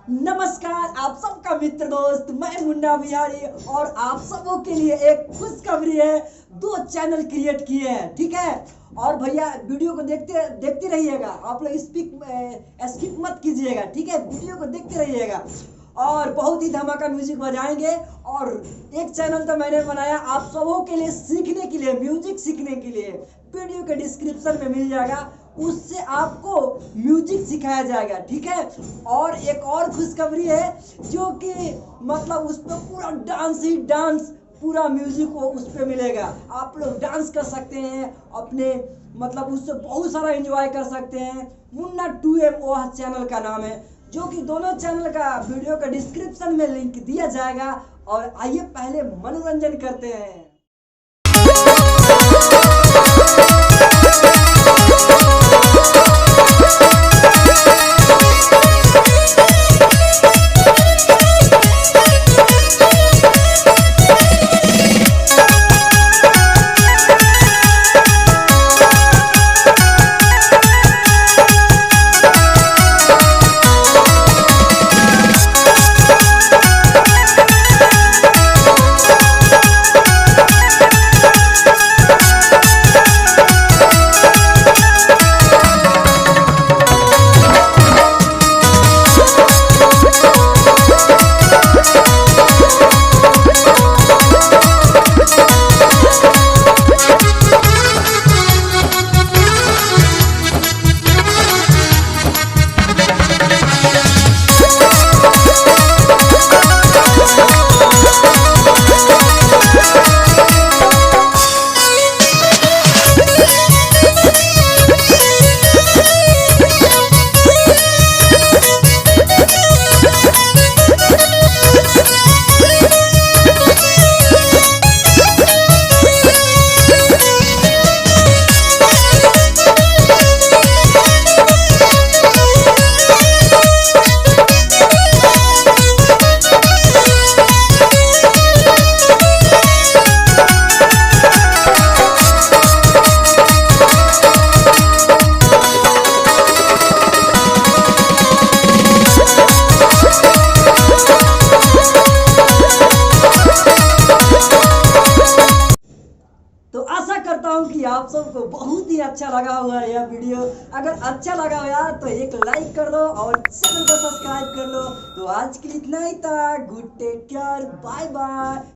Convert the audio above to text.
नमस्कार, आप सबका मित्र दोस्त मैं मुन्ना बिहारी और आप सबों के लिए एक खुशखबरी है। 2 चैनल क्रिएट किए हैं, ठीक है। और भैया वीडियो को देखते रहिएगा, आप लोग स्किप मत कीजिएगा, ठीक है। वीडियो को देखते रहिएगा और बहुत ही धमाका म्यूजिक बजाएंगे। और एक चैनल तो मैंने बनाया आप सबों के लिए, सीखने के लिए, म्यूजिक सीखने के लिए। वीडियो के डिस्क्रिप्शन में मिल जाएगा, उससे आपको म्यूजिक सिखाया जाएगा, ठीक है। और एक और खुशखबरी है जो कि मतलब उस पर पूरा डांस ही डांस, पूरा म्यूजिक को उस पर मिलेगा। आप लोग डांस कर सकते हैं अपने, मतलब उससे बहुत सारा एंजॉय कर सकते हैं। मुन्ना 2M वह चैनल का नाम है, जो कि दोनों चैनल का वीडियो का डिस्क्रिप्शन में लिंक दिया जाएगा। और आइए पहले मनोरंजन करते हैं। तो आशा करता हूँ कि आप सबको बहुत ही अच्छा लगा होगा यह वीडियो। अगर अच्छा लगा हो यार तो एक लाइक कर दो और चैनल को सब्सक्राइब कर लो। तो आज के लिए इतना ही था। Good take care, bye by.